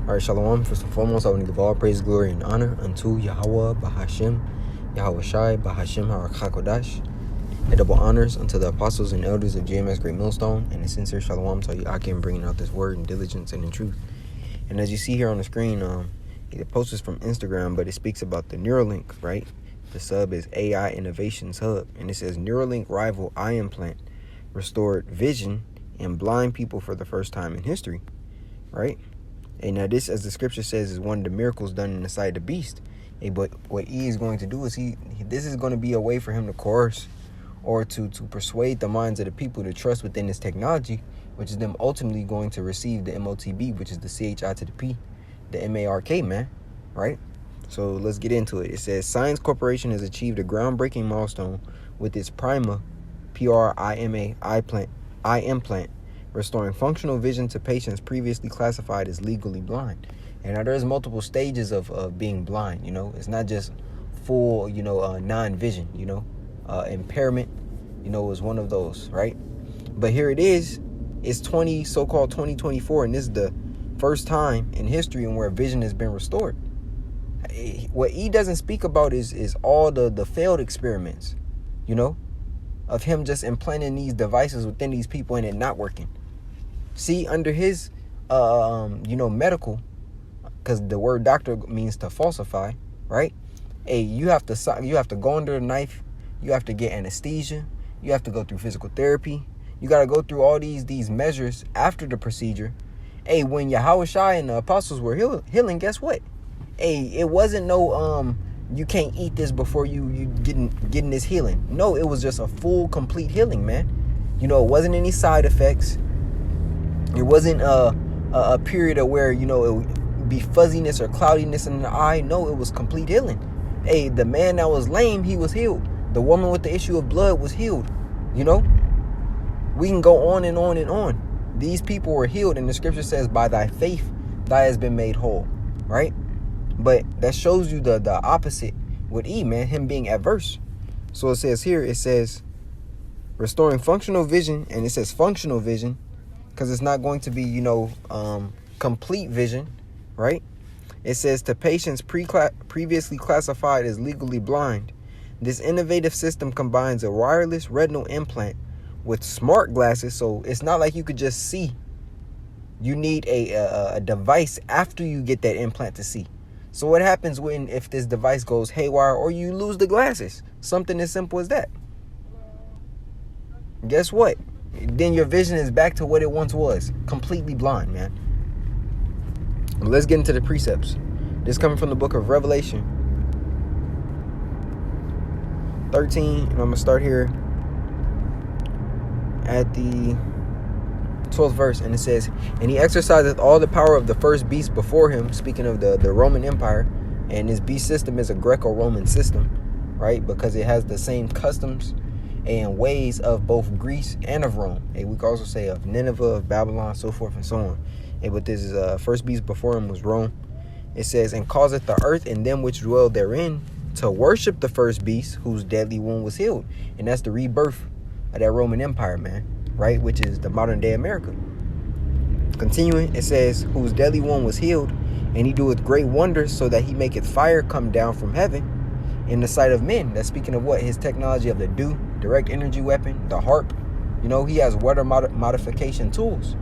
All right, Shalom. First and foremost, I want to give all praise, glory, and honor unto Yahweh, Bahashim, Yahweh Shai, Bahashim, HaRachakodash. And double honors unto the apostles and elders of JMS Great Millstone, and a sincere Shalom to you, Akim, bringing out this word in diligence and in truth. And as you see here on the screen, the post is from Instagram, but it speaks about the Neuralink, right? The sub is AI Innovations Hub, and it says Neuralink rival eye implant restored vision in blind people for the first time in history, right? And now this, as the scripture says, is one of the miracles done in the sight of the beast. But what he is going to do is this is going to be a way for him to coerce or to persuade the minds of the people to trust within this technology, which is them ultimately going to receive the MOTB, which is the CHI to the P, the MARK, man, right? So let's get into it. It says, Science Corporation has achieved a groundbreaking milestone with its Prima, Prima, eye implant, restoring functional vision to patients previously classified as legally blind. And now there's multiple stages of being blind, It's not just full, non-vision, impairment, is one of those, right? But here it is. It's so-called 2024, and this is the first time in history in where vision has been restored. What he doesn't speak about is all the failed experiments, of him just implanting these devices within these people and it not working. See, under his, medical, because the word doctor means to falsify, right? Hey, you have to go under the knife. You have to get anesthesia. You have to go through physical therapy. You got to go through all these measures after the procedure. Hey, when Yahweh Shai and the apostles were healing, guess what? Hey, it wasn't no, you can't eat this before you getting this healing. No, it was just a full, complete healing, man. It wasn't any side effects. It wasn't a period of where, it would be fuzziness or cloudiness in the eye. No, it was complete healing. Hey, the man that was lame, he was healed. The woman with the issue of blood was healed. We can go on and on and on. These people were healed, and the scripture says, by thy faith, thou hast been made whole, right? But that shows you the opposite with E, man, him being adverse. So it says, restoring functional vision, and it says functional vision, because it's not going to be, complete vision, right? It says to patients previously classified as legally blind, this innovative system combines a wireless retinal implant with smart glasses. So it's not like you could just see. You need a device after you get that implant to see. So what happens if this device goes haywire or you lose the glasses? Something as simple as that. Guess what? Then your vision is back to what it once was. Completely blind, man. Let's get into the precepts. This coming from the book of Revelation 13. And I'm going to start here at the 12th verse. And it says, and he exerciseth all the power of the first beast before him. Speaking of the Roman Empire. And this beast system is a Greco-Roman system, right? Because it has the same customs and ways of both Greece and of Rome. We could also say of Nineveh, of Babylon, so forth and so on. But this is first beast before him was Rome. It says, and causeth the earth and them which dwell therein to worship the first beast whose deadly wound was healed. And that's the rebirth of that Roman Empire, man, right? Which is the modern day America. Continuing, it says, whose deadly wound was healed, and he doeth great wonders, so that he maketh fire come down from heaven in the sight of men. That's speaking of what? His technology of the DEW, direct energy weapon, the HARP. He has weather modification tools.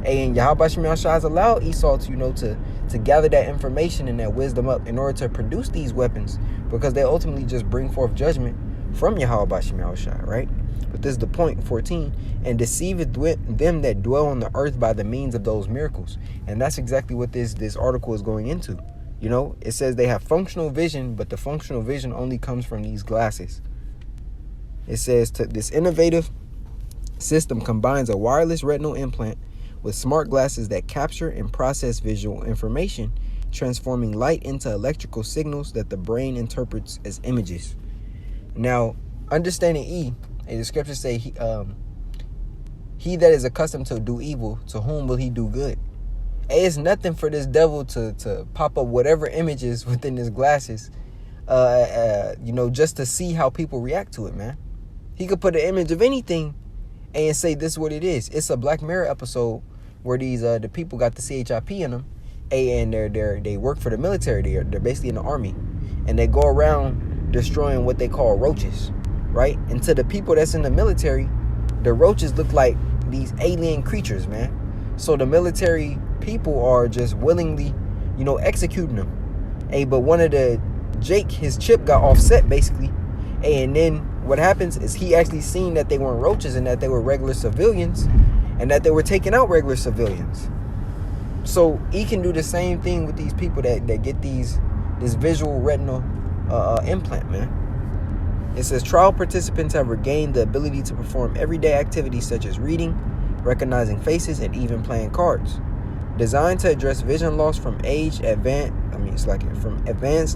And Yahweh Shai has allowed Esau to gather that information and that wisdom up in order to produce these weapons, because they ultimately just bring forth judgment from Yahweh Shai, right? But this is the point, 14, and deceiveth them that dwell on the earth by the means of those miracles. And that's exactly what this article is going into. It says they have functional vision, but the functional vision only comes from these glasses. It says this innovative system combines a wireless retinal implant with smart glasses that capture and process visual information, transforming light into electrical signals that the brain interprets as images. Now, understanding E, the scriptures say, he that is accustomed to do evil, to whom will he do good? It's nothing for this devil to pop up whatever images within his glasses, just to see how people react to it, man. He could put an image of anything and say this is what it is. It's a Black Mirror episode where these the people got the CHIP in them, And they work for the military. They're basically in the army, and they go around destroying what they call roaches, right? And to the people that's in the military, the roaches look like these alien creatures, man. So the military people are just willingly, executing them. But one of Jake, his chip got offset basically. And then what happens is he actually seen that they weren't roaches and that they were regular civilians, and that they were taking out regular civilians. So he can do the same thing with these people that get this visual retinal implant, man. It says trial participants have regained the ability to perform everyday activities such as reading, recognizing faces, and even playing cards. Designed to address vision loss from advanced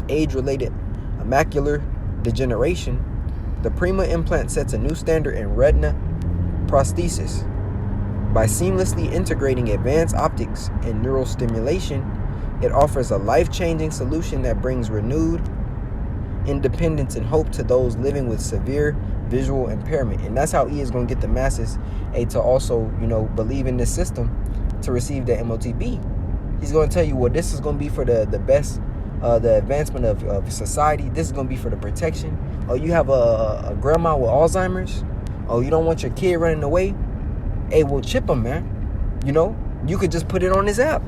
age-related macular degeneration, the Prima implant sets a new standard in retina prosthesis. By seamlessly integrating advanced optics and neural stimulation, it offers a life-changing solution that brings renewed independence and hope to those living with severe visual impairment. And that's how he is going to get the masses to also, believe in this system to receive the MOTB. He's going to tell you, well, this is going to be for the best, the advancement of society. This is going to be for the protection. Oh, you have a grandma with Alzheimer's? Oh, you don't want your kid running away? Hey, we'll chip him, man. You could just put it on his app.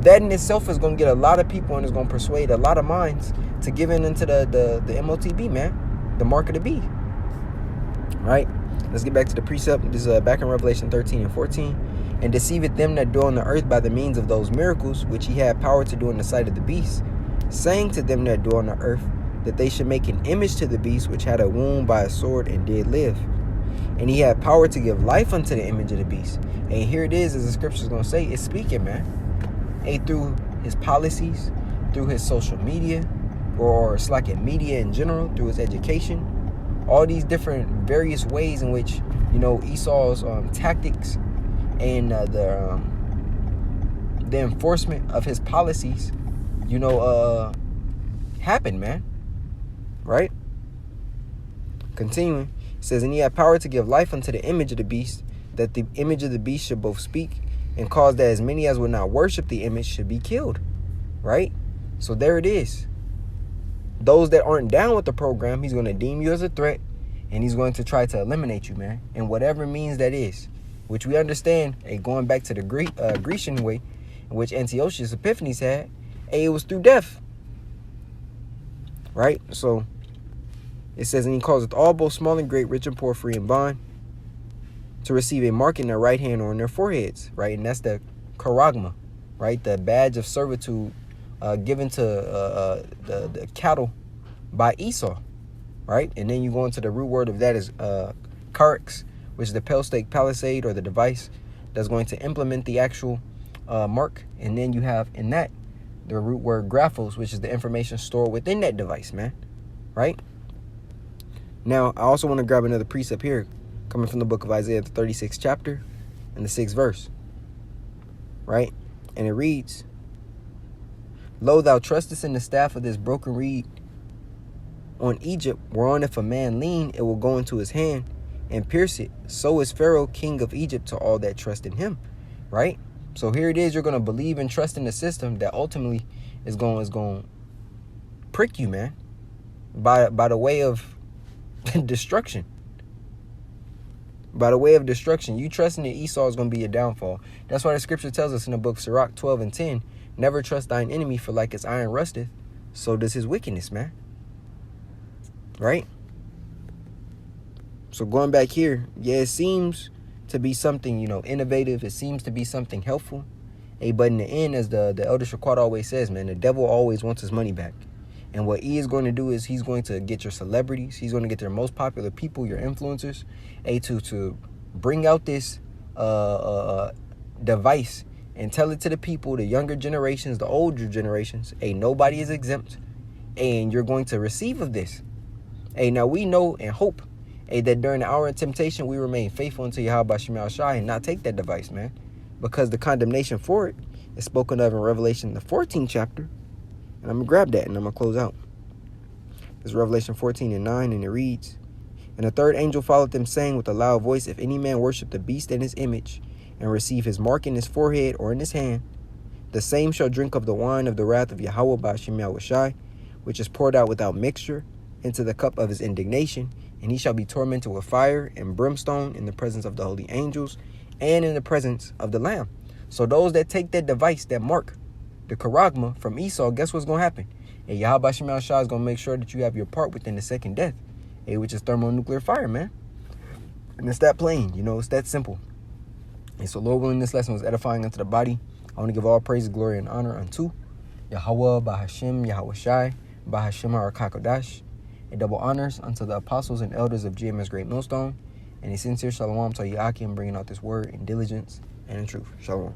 That in itself is going to get a lot of people, and is going to persuade a lot of minds to give in into the MOTB, man. The mark of the beast. Right? Let's get back to the precept. This is back in Revelation 13 and 14. And deceiveth them that dwell on the earth by the means of those miracles which he had power to do in the sight of the beast, saying to them that dwell on the earth that they should make an image to the beast which had a wound by a sword and did live. And he had power to give life unto the image of the beast. And here it is, as the scripture is going to say, it's speaking, man. Through his policies, through his social media, or it's like in media in general, through his education, all these different various ways in which, Esau's tactics and the enforcement of his policies, happened, man. Right? Continuing, it says, and he had power to give life unto the image of the beast, that the image of the beast should both speak and cause that as many as would not worship the image should be killed. Right? So there it is. Those that aren't down with the program, he's going to deem you as a threat, and he's going to try to eliminate you, man, in whatever means that is, which we understand, going back to the Grecian way, in which Antiochus Epiphanes had, it was through death. Right? So it says, and he causeth all, both small and great, rich and poor, free and bond, to receive a mark in their right hand or in their foreheads. Right? And that's the charagma, right? The badge of servitude given to the cattle by Esau. Right? And then you go into the root word of that is carex, which is the pale stake palisade, or the device that's going to implement the actual mark. And then you have in that the root word graphos, which is the information stored within that device, man. Right? Now, I also want to grab another precept here, coming from the book of Isaiah, the 36th chapter, and the 6th verse. Right? And it reads, Lo, thou trustest in the staff of this broken reed on Egypt, whereon if a man lean, it will go into his hand and pierce it. So is Pharaoh, king of Egypt, to all that trust in him. Right? So here it is. You're going to believe and trust in the system that ultimately is going to prick you, man, by the way of destruction. By the way of destruction. You trusting that Esau is going to be your downfall. That's why the scripture tells us in the book of Sirach 12 and 10, never trust thine enemy, for like as iron rusteth, so does his wickedness, man. Right? So going back here, yeah, it seems to be something, innovative. It seems to be something helpful. But in the end, as the Elder Shaquat always says, man, the devil always wants his money back. And what he is going to do is he's going to get your celebrities. He's going to get their most popular people, your influencers, to bring out this device and tell it to the people, the younger generations, the older generations. Nobody is exempt. And you're going to receive of this. Now we know and hope that during the hour of temptation, we remain faithful unto Yahweh Shema Shai and not take that device, man. Because the condemnation for it is spoken of in Revelation, the 14th chapter. And I'm going to grab that and I'm going to close out. It's Revelation 14 and 9, and it reads, And the third angel followed them, saying with a loud voice, If any man worship the beast and his image, and receive his mark in his forehead or in his hand, the same shall drink of the wine of the wrath of Yahweh Ba'ashem Yahushai, which is poured out without mixture into the cup of his indignation, and he shall be tormented with fire and brimstone in the presence of the holy angels and in the presence of the Lamb. So those that take that device, that mark, the charagma from Esau, guess what's going to happen? And Yahweh Ba'ashem Yahushai is going to make sure that you have your part within the second death, which is thermonuclear fire, man. And it's that plain, it's that simple. And so, Lord willing, this lesson was edifying unto the body. I want to give all praise, glory, and honor unto Yahweh, Bahashem, Yahushai, Bahashem HaKakodash, and double honors unto the apostles and elders of GMS Great Millstone, and a sincere shalom to Yakim, bringing out this word in diligence and in truth. Shalom.